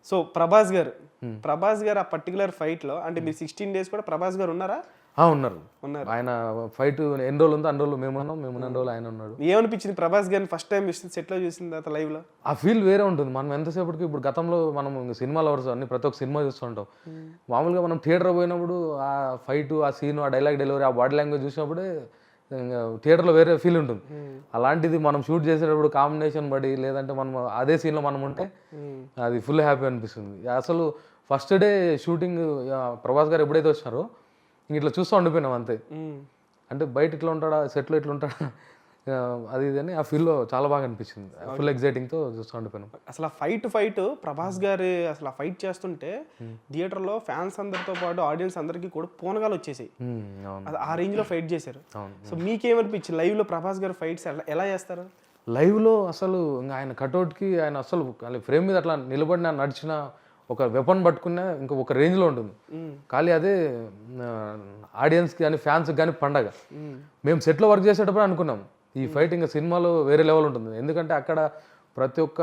So Prabhas గారు ఆ particular ఫైట్లో అంటే మీరు 16 days కూడా ప్రభాస్ గారు ఉన్నారా? ఉన్నారు. ఆయన ఫైట్ ఎన్ని రోజులు ఉందో అన్ని రోజులు మేము ఉన్న రోజులు ఆయన ఉన్నాడు. ఏమనిపించింది ప్రభాస్ గారిని ఫస్ట్ టైం సెట్లో చూసిన తర్వాత లైవ్ లో? ఆ ఫీల్ వేరే ఉంటుంది. మనం ఎంతసేపటికి ఇప్పుడు గతంలో మనం సినిమా లవర్స్ అన్ని ప్రతి ఒక్క సినిమా చూస్తుంటాం. మామూలుగా మనం థియేటర్ పోయినప్పుడు ఆ ఫైట్, ఆ సీన్, ఆ డైలాగ్ డెలివరీ, ఆ బాడీ లాంగ్వేజ్ చూసినప్పుడే థియేటర్లో వేరే ఫీల్ ఉంటుంది. అలాంటిది మనం షూట్ చేసేటప్పుడు కాంబినేషన్ పడి లేదంటే మనం అదే సీన్లో మనం ఉంటే అది ఫుల్ హ్యాపీ అనిపిస్తుంది. అసలు ఫస్ట్ డే షూటింగ్ ప్రభాస్ గారు ఎప్పుడైతే వచ్చినారో ఇట్లా చూస్తూ ఉండిపోయినాం అంతే. అంటే బయట ఇట్లా ఉంటాడా, సెట్లో ఇట్లా ఉంటాడా అది ఇది అని ఆ ఫీల్లో చాలా బాగా అనిపించింది. ఫుల్ ఎగ్జైటింగ్తో చూస్తూ ఉండిపోయినాం. అసలు ఆ ఫైట్ ప్రభాస్ గారు అసలు ఆ ఫైట్ చేస్తుంటే థియేటర్లో ఫ్యాన్స్ అందరితో పాటు ఆడియన్స్ అందరికీ కూడా పూనగాలు వచ్చేసాయి. ఆ రేంజ్లో ఫైట్ చేశారు. సో మీకేమనిపించింది లైవ్లో ప్రభాస్ గారు ఫైట్స్ ఎలా చేస్తారు? లైవ్లో అసలు ఆయన కట్అవుట్కి ఆయన అసలు ఫ్రేమ్ మీద అట్లా నిలబడిన నడిచిన ఒక వెపన్ పట్టుకున్న ఒక రేంజ్లో ఉంటుంది. ఖాళీ అదే ఆడియన్స్కి కానీ ఫ్యాన్స్కి కానీ పండగ. మేము సెట్లో వర్క్ చేసేటప్పుడు అనుకున్నాం ఈ ఫైట్ ఇంకా సినిమాలో వేరే లెవెల్ ఉంటుంది. ఎందుకంటే అక్కడ ప్రతి ఒక్క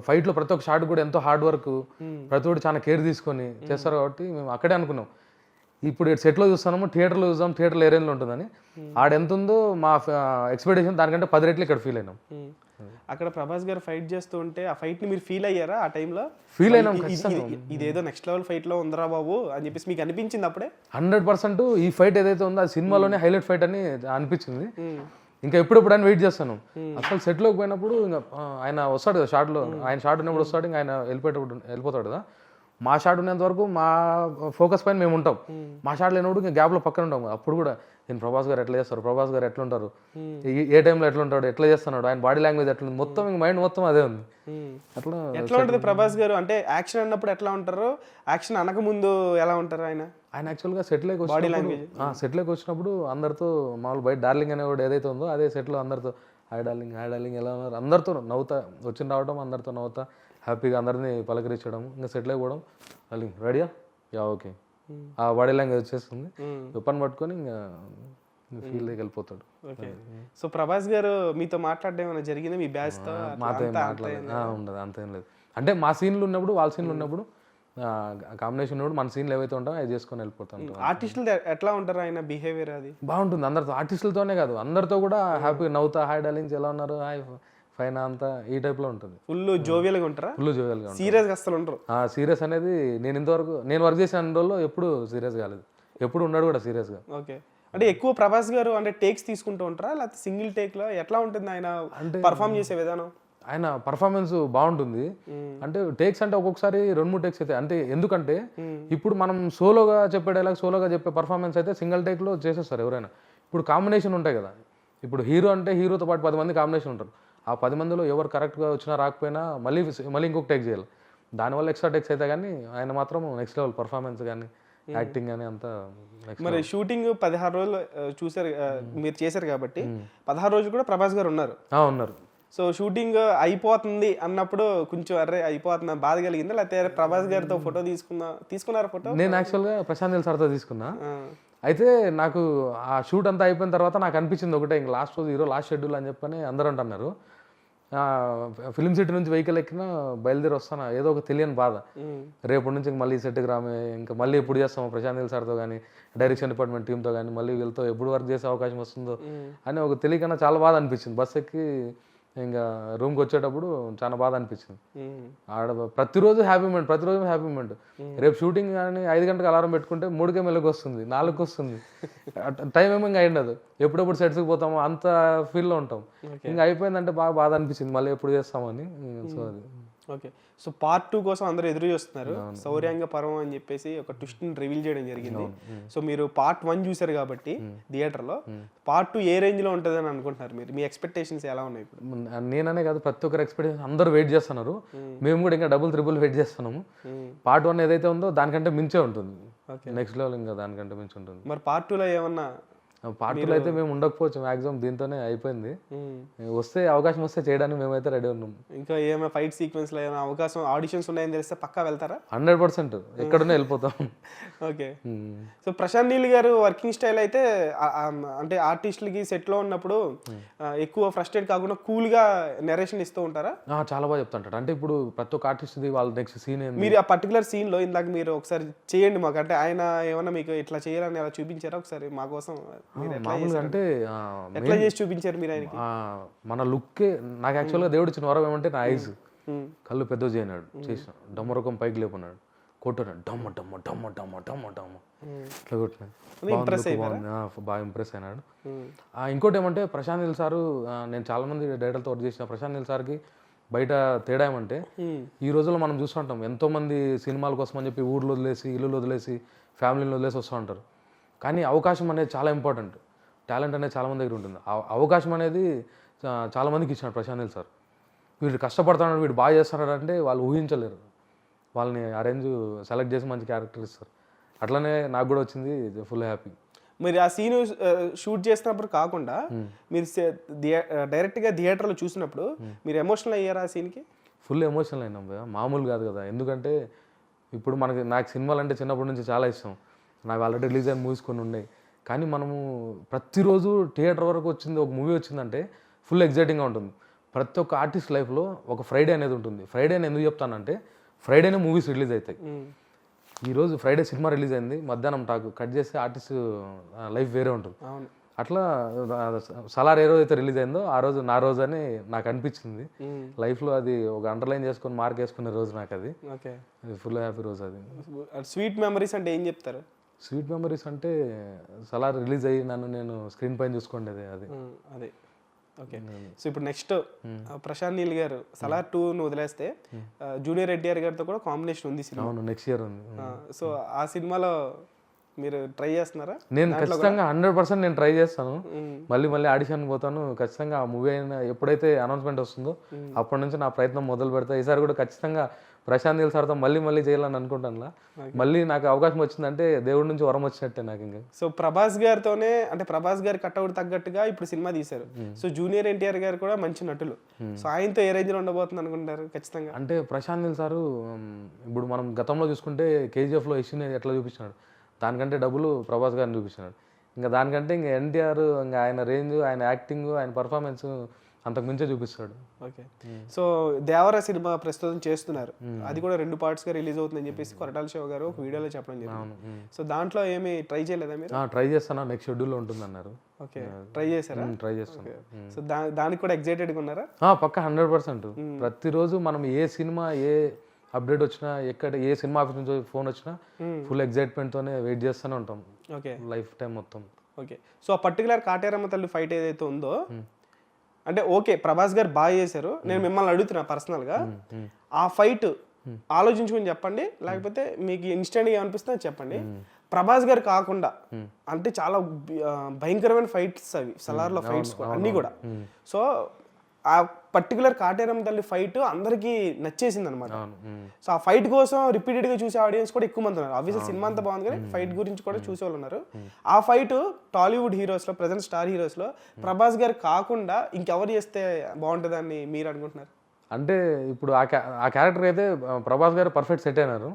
ఫైట్లో ప్రతి ఒక్క షాట్ కూడా ఎంతో హార్డ్ వర్క్, ప్రతి ఒక్కటి చాలా కేర్ తీసుకొని చేస్తారు. కాబట్టి మేము అక్కడే అనుకున్నాం ఇప్పుడు సెట్లో చూస్తున్నాము, థియేటర్లో చూద్దాం, థియేటర్లో ఏ రేంజ్లో ఉంటుందని. ఆడ ఎంత ఉందో మా ఎక్స్పెక్టేషన్ దానికంటే 10 రెట్లు ఇక్కడ ఫీల్ అయినాం. అక్కడ ప్రభాస్ గారు ఫైట్ చేస్తూ ఉంటే ఆ ఫైట్ ని మీరు ఫీల్ అయ్యారా? ఆ టైంలో ఫీల్ అయినాం. ఇదేదో నెక్స్ట్ లెవెల్ ఫైట్ లో ఉందరా బాబు అని చెప్పేసి మీకు అనిపించింది అప్పుడే? 100% ఈ ఫైట్ ఏదైతే ఉందో అది సినిమాలోనే హైలైట్ ఫైట్ అని అనిపించింది. ఇంకా ఎప్పుడెప్పుడు అని వెయిట్ చేస్తాను. అసలు సెట్లోకి పోయినప్పుడు ఇంకా ఆయన వస్తాడు కదా షాట్లో, ఆయన షాట్ ఉన్నప్పుడు వస్తాడు, ఇంకా ఆయన వెళ్ళిపోతాడు కదా. మా షాట్ ఉన్నంత వరకు మా ఫోకస్ పైన మేము ఉంటాం. మా షాట్ లేనప్పుడు ఇంకా గ్యాప్లో పక్కన ఉంటాం. అప్పుడు కూడా నేను ప్రభాస్ గారు ఎట్లా చేస్తారు, ప్రభాస్ గారు ఎట్లా ఉంటారు, ఏ టైంలో ఎట్లా ఉంటాడు, ఎట్లా చేస్తున్నాడు, ఆయన బాడీ లాంగ్వేజ్ ఎట్లా ఉంది, మొత్తం ఇంక మైండ్ మొత్తం అదే ఉంది. ఎట్లా ఉంటుంది ప్రభాస్ గారు అంటే యాక్షన్ అన్నప్పుడు ఎట్లా ఉంటారు, యాక్షన్ అనక ముందు ఎలా ఉంటారు ఆయన యాక్చువల్గా సెట్లోకి వచ్చినప్పుడు అందరితో మామూలు బయట డార్లింగ్ అనేవాడు ఏదైతే ఉందో అదే సెట్లో అందరితో హాయ్ డార్లింగ్ ఎలా ఉన్నారు, అందరితో నవ్వుతా వచ్చి రావడం, అందరితో నవ్వుతా హ్యాపీగా అందరినీ పలకరించడం. ఇంకా సెటిల్ అయిపోవడం, డార్లింగ్ రెడీయా, యా ఓకే, ఆ బాడీ లాంగ్వేజ్ వచ్చేస్తుంది. వెపన్ పట్టుకొని ఇంకా ఫీల్డ్ దగ్గరికి వెళ్ళిపోతాడు. సో ప్రభాస్ గారు మీతో మాట్లాడడం ఏమైనా జరిగిందా మీ బ్యాచ్ తో? మాతో ఉండదు, అంతేం లేదు. అంటే మా సీన్లు ఉన్నప్పుడు, వాళ్ళ సీన్లు ఉన్నప్పుడు, కాంబినేషన్ ఉన్నప్పుడు మన సీన్లు ఏవైతే ఉంటాయో అవి చేసుకొని వెళ్ళిపోతాం. ఆర్టిస్టులు ఎట్లా ఉంటారు ఆయన బిహేవియర్? అది బాగుంటుంది అందరితో, ఆర్టిస్టులతోనే కాదు అందరితో కూడా హ్యాపీగా నవ్వుతా, హాయ్ డార్లింగ్స్ ఎలా ఉన్నారు, హాయ్ ఫైన్ అంతా ఈ టైప్లో ఉంటుంది. ఫుల్ జోవియల్గా ఉంటారా? ఫుల్ జోవియల్గా, సీరియస్గా అసలు ఉంటారు. సీరియస్ అనేది నేను వర్క్ చేసే అన్ని రోజుల్లో ఎప్పుడు సీరియస్ కాలేదు, ఎప్పుడు ఉన్నాడు కూడా సీరియస్గా. ఓకే. అంటే ఎక్కువ ప్రభాస్ గారు అంటే టేక్స్ తీసుకుంటూ ఉంటారా లేకపోతే సింగిల్ టేక్లో ఎట్లా ఉంటుంది ఆయన అంటే పర్ఫామ్ చేసే విధానం? ఆయన పర్ఫార్మెన్స్ బాగుంటుంది. అంటే టేక్స్ అంటే ఒక్కొక్కసారి 2-3 టేక్స్ అయితే అంటే ఎందుకంటే ఇప్పుడు మనం సోలోగా చెప్పే డైలాగ్, సోలోగా చెప్పే పర్ఫార్మెన్స్ అయితే సింగిల్ టేక్లో చేసేస్తారు ఎవరైనా. ఇప్పుడు కాంబినేషన్ ఉంటాయి కదా, ఇప్పుడు హీరో అంటే హీరోతో పాటు 10 మంది కాంబినేషన్ ఉంటారు. ఆ 10 మందిలో ఎవరు కరెక్ట్గా వచ్చినా రాకపోయినా మళ్ళీ ఇంకొక టేక్ చేయాలి. దానివల్ల ఎక్స్ట్రా టేక్స్ అయితే కానీ ఆయన మాత్రం నెక్స్ట్ లెవెల్ పర్ఫార్మెన్స్ కానీ యాక్టింగ్ కానీ అంతా. మరి షూటింగ్ 16 రోజులు చూసారు మీరు చేశారు కాబట్టి 16 రోజులు కూడా ప్రభాస్ గారు ఉన్నారు. సో షూటింగ్ అయిపోతుంది అన్నప్పుడు కొంచెం అరే అయిపోతున్నా బాధ కలిగిందా లేకపోతే ప్రభాస్ గారితో ఫోటో తీసుకున్నారా? ఫోటో నేను యాక్చువల్గా ప్రశాంత్ నీల్ సార్తో తీసుకున్నా. అయితే నాకు ఆ షూట్ అంతా అయిపోయిన తర్వాత నాకు అనిపించింది ఒకటే, ఇంక లాస్ట్ రోజు హీరో లాస్ట్ షెడ్యూల్ అని చెప్పని అందరూ అంటున్నారు. ఫిలిం సిటీ నుంచి వెహికల్ ఎక్కినా బయలుదేరి వస్తాను, ఏదో ఒక తెలియని బాధ. రేపటి నుంచి ఇంక మళ్ళీ సెట్కి రామే, ఇంకా మళ్ళీ ఎప్పుడు చేస్తాము ప్రశాంత్ నీల్ సార్తో కానీ డైరెక్షన్ డిపార్ట్మెంట్ టీంతో కానీ మళ్ళీ వీళ్ళతో ఎప్పుడు వర్క్ చేసే అవకాశం వస్తుందో అని ఒక తెలియకన్నా చాలా బాధ అనిపించింది. బస్ ఎక్కి ఇంకా రూమ్కి వచ్చేటప్పుడు చాలా బాధ అనిపించింది. ఆడ ప్రతిరోజు హ్యాపీ మూమెంట్. రేపు షూటింగ్ కానీ 5 గంటలకు అలారం పెట్టుకుంటే 3కే మెలకు వస్తుంది, 4కి వస్తుంది. టైం ఏమో ఇంకా అయిండదు, ఎప్పుడెప్పుడు సెట్స్కి పోతామో అంత ఫీల్లో ఉంటాం. ఇంకా అయిపోయిందంటే బాధ అనిపించింది మళ్ళీ ఎప్పుడు చేస్తామని. సో అది ఓకే. సో పార్ట్ 2 కోసం అందరూ ఎదురు చూస్తున్నారు. శౌర్యాంగ పర్వం అని చెప్పేసి ఒక ట్విస్ట్ ని రివీల్ చేయడం జరిగింది. సో మీరు పార్ట్ 1 చూసారు కాబట్టి థియేటర్లో, పార్ట్ 2 ఏ రేంజ్ లో ఉంటుంది అని అనుకుంటున్నారు మీరు? మీ ఎక్స్పెక్టేషన్స్ ఎలా ఉన్నాయి ఇప్పుడు? నేననే కాదు ప్రతి ఒక్కరు ఎక్స్పెక్టేషన్ అందరూ వెయిట్ చేస్తున్నారు. మేము కూడా ఇంకా డబుల్ ట్రిపుల్ వెయిట్ చేస్తున్నాము. పార్ట్ 1 ఏదైతే ఉందో దానికంటే మించే ఉంటుంది, నెక్స్ట్ లెవెల్ ఇంకా దానికంటే మించి ఉంటుంది. మరి పార్ట్ 2లో ఏమన్నా పార్ట్ 2 అయితే మేము ఉండకపోవచ్చు, మ్యాక్సిమం దీంతోనే అయిపోయింది. వస్తే అవకాశం వస్తే చేయడానికి మేమైతే రెడీ ఉన్నాం. ఇంకా ఏమైనా ఫైట్ సీక్వెన్స్ లో ఏమైనా అవకాశం ఆడిషన్స్ ఉన్నాయని తెలిస్తే పక్కా వెళ్తారా? 100% ఎక్కడున్నా వెళ్ళిపోతాం. ఓకే. సో ప్రశాంత్ నీల్ గారు వర్కింగ్ స్టైల్ అయితే అంటే ఆర్టిస్టులకి సెట్ లో ఉన్నప్పుడు ఎక్కువ ఫ్రస్ట్రేట్ కాకుండా కూల్ గా నెరేషన్ ఇస్తూ ఉంటారా? చాలా బాగా చెప్తుంటాడు. అంటే ఇప్పుడు ప్రతి ఒక్క ఆర్టిస్ట్ది వాళ్ళ నెక్స్ట్ సీన్ ఏంది, మీరు ఆ పర్టికులర్ సీన్ లో ఇందాక మీరు ఒకసారి చేయండి మాకు, అంటే ఆయన ఏమన్నా మీకు ఇట్లా చేయాలని అలా చూపించారా ఒకసారి మా కోసం? మామూలుగా అంటే ఎట్లా చేసి చూపించారు మీరు ఆయనకి? మన లుక్కే నాకు యాక్చువల్గా దేవుడు ఇచ్చిన వరం ఏమంటే నా ఐస్ కళ్ళు పెద్ద చేయనాడు, చేసిన డమ్మరకం పైకి లేకున్నాడు, కొట్టాడు డమ్మ డమ్మ డమ్మ డమ్మ డమ్మ డమ్మ ఇట్లా కొట్టినాడు. బాగా ఇంప్రెస్ అయినాడు. ఇంకోటి ఏమంటే ప్రశాంత్ నీల్ సారు, నేను చాలా మంది డైరెక్టర్తో వర్క్ చేసిన, ప్రశాంత్ నీల్ సార్కి బయట తేడా ఏమంటే ఈ రోజుల్లో మనం చూస్తుంటాం ఎంతో మంది సినిమాల కోసం అని చెప్పి ఊర్లో వదిలేసి ఇల్లు వదిలేసి ఫ్యామిలీని వదిలేసి వస్తూ ఉంటారు. కానీ అవకాశం అనేది చాలా ఇంపార్టెంట్, టాలెంట్ అనేది చాలా మంది దగ్గర ఉంటుంది. అవకాశం అనేది చాలా మందికి ఇచ్చినాడు ప్రశాంత్ నీల్ సార్. వీడు కష్టపడుతున్నాడు, వీడు బాగా చేస్తున్నాడు అంటే వాళ్ళు ఊహించలేరు. వాళ్ళని అరేంజ్ సెలెక్ట్ చేసి మంచి క్యారెక్టర్ ఇస్తారు. అట్లనే నాకు కూడా వచ్చింది, ఫుల్ హ్యాపీ. మీరు ఆ సీన్ షూట్ చేసినప్పుడు కాకుండా మీరు డైరెక్ట్గా థియేటర్లో చూసినప్పుడు మీరు ఎమోషనల్ అయ్యారా ఆ సీన్కి? ఫుల్ ఎమోషనల్ అయినాం భయ్యా, మామూలు కాదు కదా. ఎందుకంటే ఇప్పుడు నాకు సినిమాలు అంటే చిన్నప్పటి నుంచి చాలా ఇష్టం. నాకు ఆల్రెడీ రిలీజ్ అయిన మూవీస్ కొన్ని ఉన్నాయి. కానీ మనము ప్రతిరోజు థియేటర్ వరకు వచ్చింది, ఒక మూవీ వచ్చిందంటే ఫుల్ ఎగ్జైటింగ్గా ఉంటుంది. ప్రతి ఒక్క ఆర్టిస్ట్ లైఫ్లో ఒక ఫ్రైడే అనేది ఉంటుంది. ఫ్రైడేని ఎందుకు చెప్తానంటే ఫ్రైడేనే మూవీస్ రిలీజ్ అవుతాయి. ఈరోజు ఫ్రైడే సినిమా రిలీజ్ అయింది, మధ్యాహ్నం కట్ చేస్తే ఆర్టిస్ట్ లైఫ్ వేరే ఉంటుంది. అట్లా సలార్ ఏ రోజు అయితే రిలీజ్ అయిందో ఆ రోజు నా రోజు అని నాకు అనిపించింది. లైఫ్లో అది ఒక అండర్లైన్ చేసుకొని మార్క్ వేసుకునే రోజు నాకు అది. ఫుల్ హ్యాపీ రోజు అది. స్వీట్ మెమరీస్ అంటే ఏం చెప్తారు? స్వీట్ మెమరీస్ అంటే సలార్ రిలీజ్ అయ్యి నేను స్క్రీన్ పైన చూసుకోండి అది. అదే ఓకే. సో ఇప్పుడు నెక్స్ట్ ప్రశాంత్ నీల్ గారు సలార్ 2ను వదిలేస్తే జూనియర్ ఎన్టీఆర్ గారితో కూడా కాంబినేషన్ ఉంది సినిమా. అవును, నెక్స్ట్ ఇయర్ ఉంది. సో ఆ సినిమాలో మీరు ట్రై చేస్తున్నారా? నేను ఖచ్చితంగా 100% నేను ట్రై చేస్తాను. మళ్ళీ ఆడిషన్ పోతాను ఖచ్చితంగా. ఆ మూవీ అయినా ఎప్పుడైతే అనౌన్స్మెంట్ వస్తుందో అప్పటి నుంచి నా ప్రయత్నం మొదలు పెడతా. ఈసారి కూడా ఖచ్చితంగా ప్రశాంత్ నీల్ సార్తో మళ్ళీ చేయాలని అనుకుంటాను. మళ్ళీ నాకు అవకాశం వచ్చిందంటే దేవుడి నుంచి వరం వచ్చినట్టే నాకు. ఇంకా సో ప్రభాస్ గారితోనే, అంటే ప్రభాస్ గారి కట్అవుట్ తగ్గట్టుగా ఇప్పుడు సినిమా తీశారు. సో జూనియర్ ఎన్టీఆర్ గారు కూడా మంచి నటులు. సో ఆయనతో ఏ రేంజ్ లో ఉండబోతుంది అనుకుంటారు? ఖచ్చితంగా అంటే ప్రశాంత్ నీల్ సారు ఇప్పుడు మనం గతంలో చూసుకుంటే కేజీఎఫ్లో యశ్ని ఎట్లా చూపించినాడు, దానికంటే డబ్బులు ప్రభాస్ గారిని చూపించినాడు. ఇంకా దానికంటే ఇంకా ఎన్టీఆర్ ఇంకా ఆయన రేంజ్, ఆయన యాక్టింగ్, ఆయన పర్ఫార్మెన్స్ అంతకు మించే చూపిస్తాడు. ఓకే. సో దేవరా సినిమా ప్రస్తుతం చేస్తున్నారు, అది కూడా 2 పార్ట్స్గా రిలీజ్ అవుతుందని చెప్పేసి కొరటాల శివ గారు ఒక వీడియోలో చెప్పడం జరిగింది. సో దాంట్లో ఏమి ట్రై చేయలేదా మీరు? ట్రై చేస్తాను, నెక్స్ట్ షెడ్యూల్లో ఉంటుంది అన్నారు. ఓకే, ట్రై చేశారా? ట్రై చేస్తాను. సో దానికి కూడా ఎక్సైటెడ్గా ఉన్నారా? పక్కా 100%. ప్రతిరోజు మనం ఏ సినిమా ఏ అప్డేట్ వచ్చినా, ఎక్కడ ఏ సినిమా ఆఫీస్ నుంచి ఫోన్ వచ్చినా ఫుల్ ఎక్సైట్మెంట్తోనే వెయిట్ చేస్తూనే ఉంటాం. ఓకే, లైఫ్ టైం మొత్తం. ఓకే. సో ఆ పర్టికులర్ కాటేరమ్మ తల్లి ఫైట్ ఏదైతే ఉందో, అంటే ఓకే ప్రభాస్ గారు బాగా చేశారు, నేను మిమ్మల్ని అడుగుతున్నా పర్సనల్గా, ఆ ఫైట్ ఆలోచించుకుని చెప్పండి, లేకపోతే మీకు ఇన్స్టెంట్గా ఏమనిపిస్తుందో చెప్పండి. ప్రభాస్ గారు కాకుండా అంటే చాలా భయంకరమైన ఫైట్స్ అవి సలార్లో ఫైట్స్ అన్నీ కూడా. సో ఆ పర్టికులర్ కాటేరమ్మ తల్లి ఫైట్ అందరికీ నచ్చేసింది అనమాట. సో ఆ ఫైట్ కోసం రిపీటెడ్గా చూసే ఆడియన్స్ కూడా ఎక్కువ మంది ఉన్నారు. ఆబ్వియస్లీ సినిమా అంతా బాగుంది కానీ ఫైట్ గురించి కూడా చూసే వాళ్ళు ఉన్నారు. ఆ ఫైట్ టాలీవుడ్ హీరోస్లో, ప్రజెంట్ స్టార్ హీరోస్లో ప్రభాస్ గారు కాకుండా ఇంకెవరు చేస్తే బాగుంటుందని మీరు అనుకుంటున్నారు? అంటే ఇప్పుడు ఆ క్యారెక్టర్ అయితే ప్రభాస్ గారు పర్ఫెక్ట్ సెట్ అయినారు.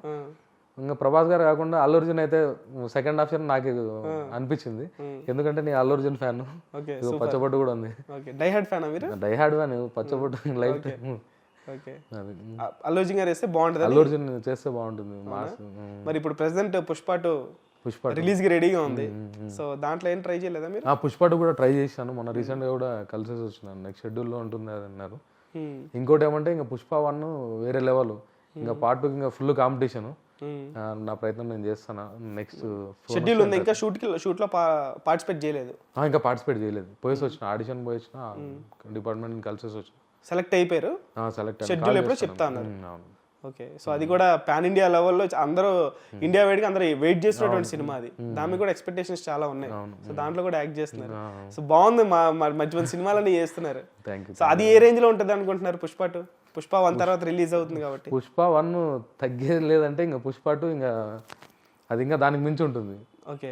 ఇంకా ప్రభాస్ గారు కాకుండా అల్లు అర్జున్ అయితే సెకండ్ ఆప్షన్ నాకు అనిపించింది. ఎందుకంటే నేను అల్లు అర్జున్ ఫ్యాన్. పచ్చబొట్టు కూడా ఉంది. డై హార్డ్ ఫ్యాన్ మీరు? డై హార్డ్ ఫ్యాన్, పచ్చబొట్టు లైఫ్ టైం. అల్లు అర్జున్ గారు చేస్తే బాగుంటుంది. అల్లు అర్జున్ చేస్తే బాగుంటుంది. మరి ఇప్పుడు ప్రెసెంట్ పుష్ప రిలీజ్ కి రెడీగా ఉంది. సో దాంట్లో ఏం ట్రై చేయలేదా మీరు? పుష్ప కూడా ట్రై చేశాను మొన్న రీసెంట్ గా కూడా కలిసేసి వచ్చినాను. నెక్స్ట్ షెడ్యూల్లో ఉంటుంది అన్నారు. ఇంకోటి ఏమంటే ఇంకా పుష్ప 1 వేరే లెవెల్, ఇంకా పార్ట్ 2 ఇంకా ఫుల్ కాంపిటీషన్. నా ప్రయత్నం నేను చేస్తాను. నెక్స్ట్ షెడ్యూల్ ఉంది, ఇంకా షూట్ లో పార్టిసిపేట్ చేయలేదు? ఇంకా పార్టిసిపేట్ చేయలేదు. పోయేసి వచ్చిన, ఆడిషన్ పోయి వచ్చిన, డిపార్ట్మెంట్ కలిసేసి వచ్చిన. సెలెక్ట్ అయిపోయారు? సెలెక్ట్. షెడ్యూల్ ఎప్పుడో చెప్తా అన్నారు. ఓకే. సో అది కూడా పాన్ ఇండియా లెవెల్లో అందరూ ఇండియా వైడ్గా అందరూ వెయిట్ చేసినటువంటి సినిమా అది. దాని కూడా ఎక్స్పెక్టేషన్స్ చాలా ఉన్నాయి. సో దాంట్లో కూడా యాక్ట్ చేస్తున్నారు. సో బాగుంది, మంచి మంచి సినిమాలన్నీ చేస్తున్నారు. సో అది ఏ రేంజ్ లో ఉంటుంది అనుకుంటున్నారు? పుష్ప 1 తర్వాత రిలీజ్ అవుతుంది కాబట్టి. పుష్ప 1 తగ్గేది లేదంటే ఇంకా పుష్ప 2 ఇంకా అది ఇంకా దానికి మించి ఉంటుంది. ఓకే.